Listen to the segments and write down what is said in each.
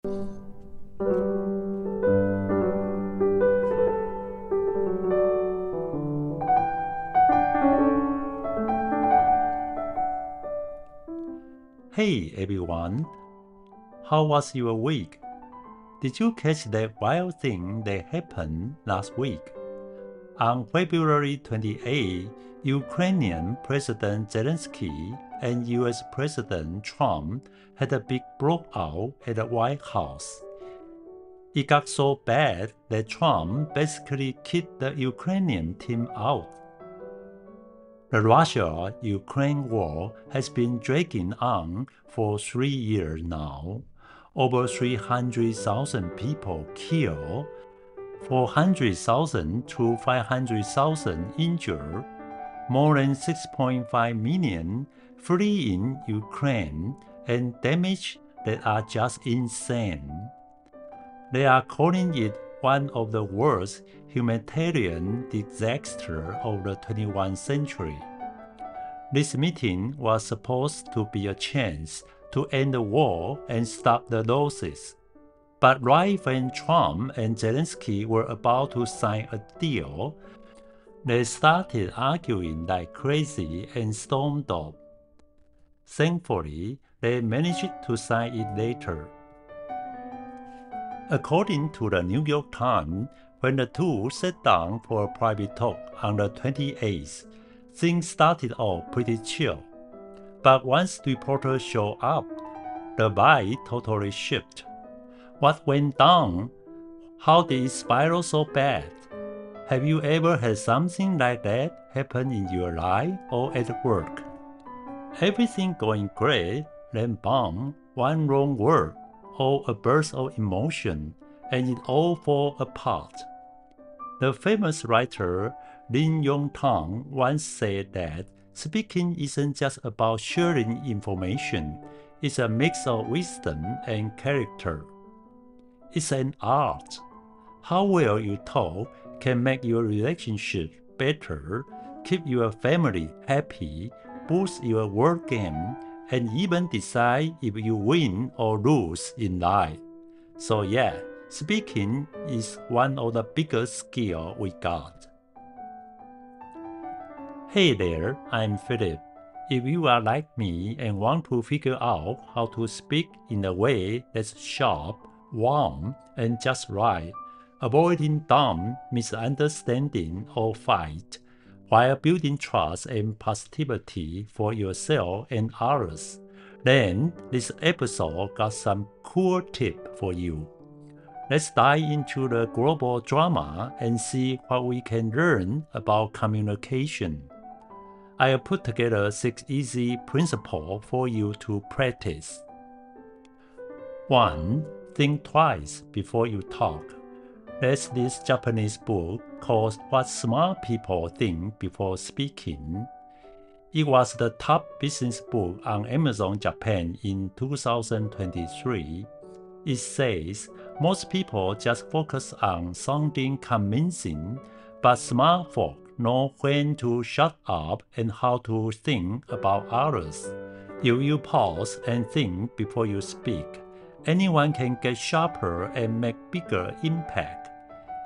Hey everyone, how was your week? Did you catch that wild thing that happened last week? On February 28, Ukrainian President Zelenskyy and US President Trump had a big blowout at the White House. It got so bad that Trump basically kicked the Ukrainian team out. The Russia-Ukraine war has been dragging on for 3 years now. Over 300,000 people killed, 400,000 to 500,000 injured, more than 6.5 million fleeing Ukraine, and damage that are just insane. They are calling it one of the worst humanitarian disasters of the 21st century. This meeting was supposed to be a chance to end the war and stop the losses. But right when Trump and Zelenskyy were about to sign a deal, they started arguing like crazy and stormed off. Thankfully, they managed to sign it later. According to the New York Times, when the two sat down for a private talk on the 28th, things started off pretty chill. But once reporters showed up, the vibe totally shifted. What went down? How did it spiral so bad? Have you ever had something like that happen in your life or at work? Everything going great, then boom, one wrong word, or a burst of emotion, and it all falls apart. The famous writer Lin Yong-tang once said that speaking isn't just about sharing information, it's a mix of wisdom and character. It's an art. How well you talk can make your relationship better, keep your family happy, boost your work game, and even decide if you win or lose in life. So yeah, speaking is one of the biggest skills we got. Hey there, I'm Philip. If you are like me and want to figure out how to speak in a way that's sharp, warm, and just right, avoiding dumb misunderstanding or fight, while building trust and positivity for yourself and others, then this episode got some cool tips for you. Let's dive into the global drama and see what we can learn about communication. I have put together 6 easy principles for you to practice. 1. Think twice before you talk. There's this Japanese book called What Smart People Think Before Speaking. It was the top business book on Amazon Japan in 2023. It says most people just focus on sounding convincing, but smart folk know when to shut up and how to think about others. If you pause and think before you speak, anyone can get sharper and make bigger impact.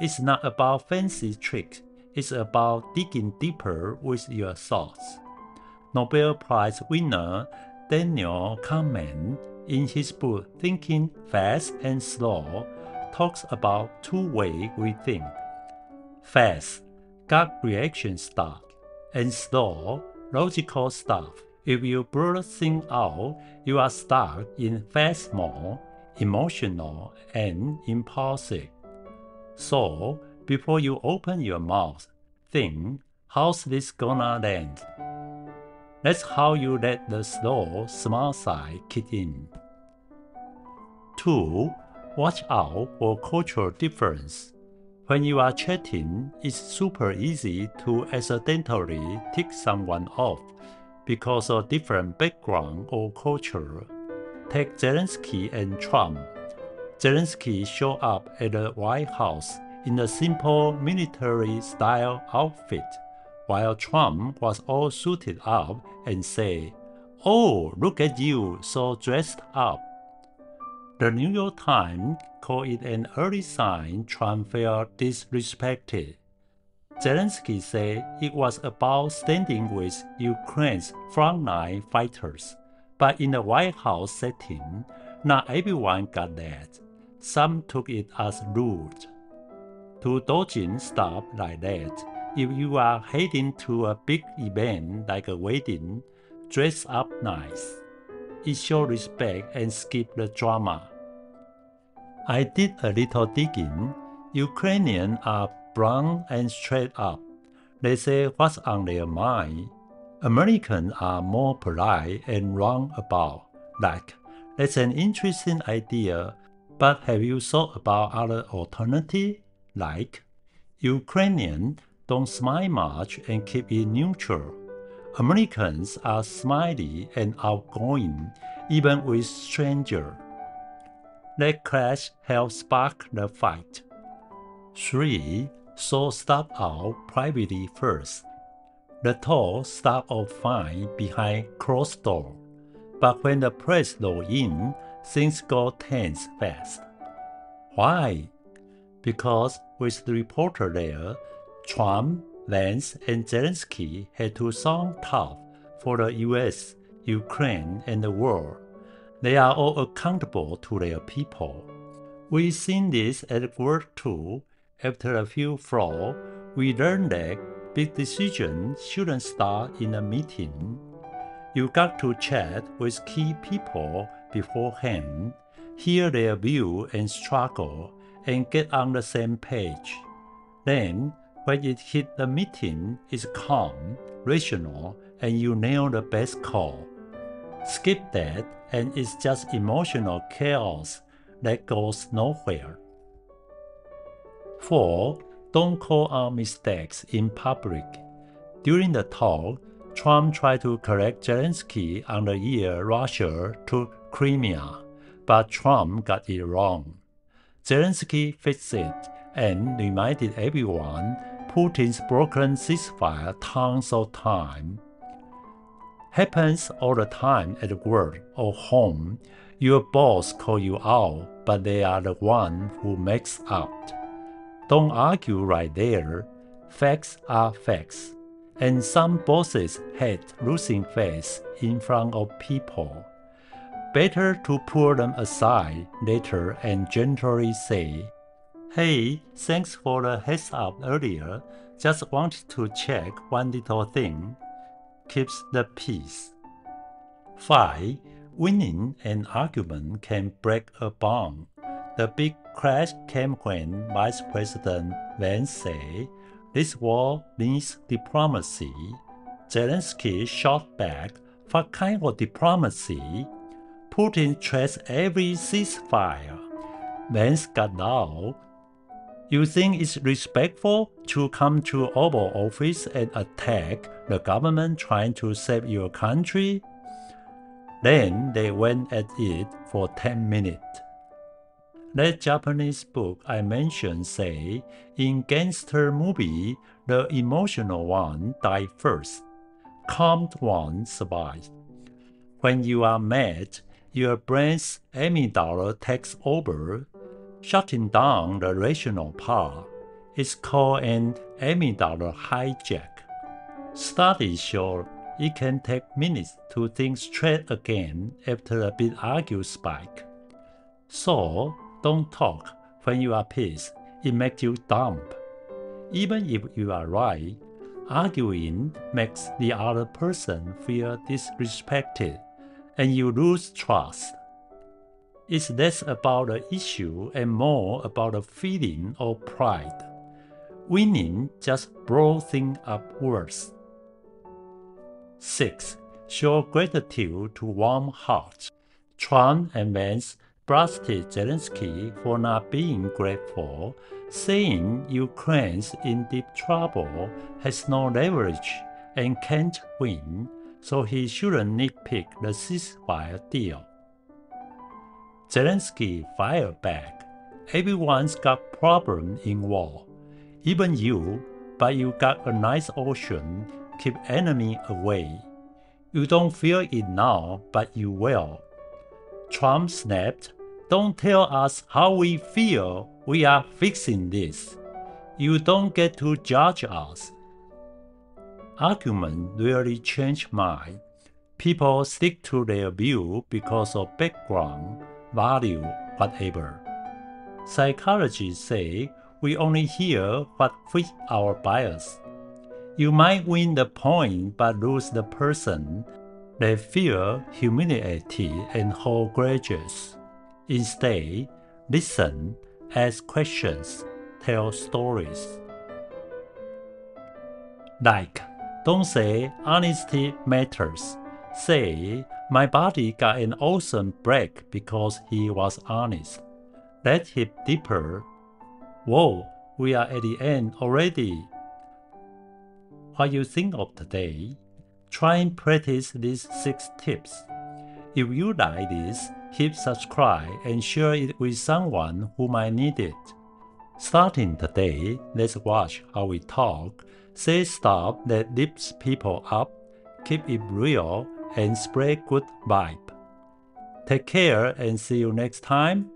It's not about fancy tricks, it's about digging deeper with your thoughts. Nobel Prize winner Daniel Kahneman, in his book Thinking Fast and Slow, talks about 2 ways we think. Fast, gut reaction stuff, and slow, logical stuff. If you blur things out, you are stuck in fast mode, emotional, and impulsive. So, before you open your mouth, think, how's this gonna land? That's how you let the slow, smart side kick in. 2. Watch out for cultural difference. When you are chatting, it's super easy to accidentally tick someone off because of different background or culture. Take Zelenskyy and Trump. Zelenskyy showed up at the White House in a simple military-style outfit, while Trump was all suited up and said, "Oh, look at you, so dressed up." The New York Times called it an early sign Trump felt disrespected. Zelenskyy said it was about standing with Ukraine's frontline fighters, but in the White House setting, not everyone got that. Some took it as rude. To dodging stuff like that, if you are heading to a big event like a wedding, dress up nice. It shows respect and skip the drama. I did a little digging. Ukrainians are blunt and straight up. They say what's on their mind. Americans are more polite and roundabout. Like, that's an interesting idea, but have you thought about other alternatives? Like, Ukrainians don't smile much and keep it neutral. Americans are smiley and outgoing, even with strangers. That clash helped spark the fight. 3. Sort stuff out privately first. The talk started off fine behind closed doors, but when the press rolled in, things got tense fast. Why? Because with the reporter there, Trump, Vance, and Zelenskyy had to sound tough for the US, Ukraine, and the world. They are all accountable to their people. We've seen this at work too. After a few flaws, we learned that big decisions shouldn't start in a meeting. You got to chat with key people beforehand, hear their view and struggle, and get on the same page. Then, when it hit the meeting, it's calm, rational, and you nail the best call. Skip that, and it's just emotional chaos that goes nowhere. 4. Don't call out mistakes in public. During the talk, Trump tried to correct Zelenskyy on the year Russia took Crimea, but Trump got it wrong. Zelenskyy fixed it and reminded everyone Putin's broken ceasefire tons of times. Happens all the time at work or home. Your boss call you out, but they are the one who makes out. Don't argue right there. Facts are facts. And some bosses hate losing face in front of people. Better to pull them aside later and gently say, "Hey, thanks for the heads up earlier. Just wanted to check one little thing." Keeps the peace. 5. Winning an argument can break a bond. The big crash came when Vice President Vance said, "This war needs diplomacy." Zelenskyy shot back, "What kind of diplomacy? Putin threats every ceasefire." Vance got loud. "You think it's respectful to come to Oval Office and attack the government trying to save your country?" Then they went at it for 10 minutes. That Japanese book I mentioned say, in gangster movie, the emotional one died first. Calmed one survives. When you are mad, your brain's amygdala takes over, shutting down the rational part. It's called an amygdala hijack. Studies show it can take minutes to think straight again after a big argument spike. So, don't talk when you are pissed. It makes you dumb. Even if you are right, arguing makes the other person feel disrespected, and you lose trust. It's less about the issue and more about the feeling of pride. Winning just blows things up worse. 6. Show gratitude to warm hearts. Trump and Vance blasted Zelenskyy for not being grateful, saying Ukraine's in deep trouble, has no leverage, and can't win, so he shouldn't nitpick the ceasefire deal. Zelenskyy fired back. "Everyone's got problems in war. Even you, but you got a nice ocean, keep enemy away. You don't feel it now, but you will." Trump snapped, don't tell us how we feel. We are fixing this. You don't get to judge us. Arguments rarely change mind. People stick to their view because of background, value, whatever. Psychologists say we only hear what fits our bias. You might win the point but lose the person. They feel humiliated and hold grudges. Instead, listen, ask questions, tell stories. Like, don't say honesty matters. Say, my body got an awesome break because he was honest. Let him deeper. Whoa, we are at the end already. What you think of today? Try and practice these 6 tips. If you like this, hit subscribe and share it with someone who might need it. Starting today, let's watch how we talk, say stuff that lifts people up, keep it real, and spread good vibe. Take care and see you next time.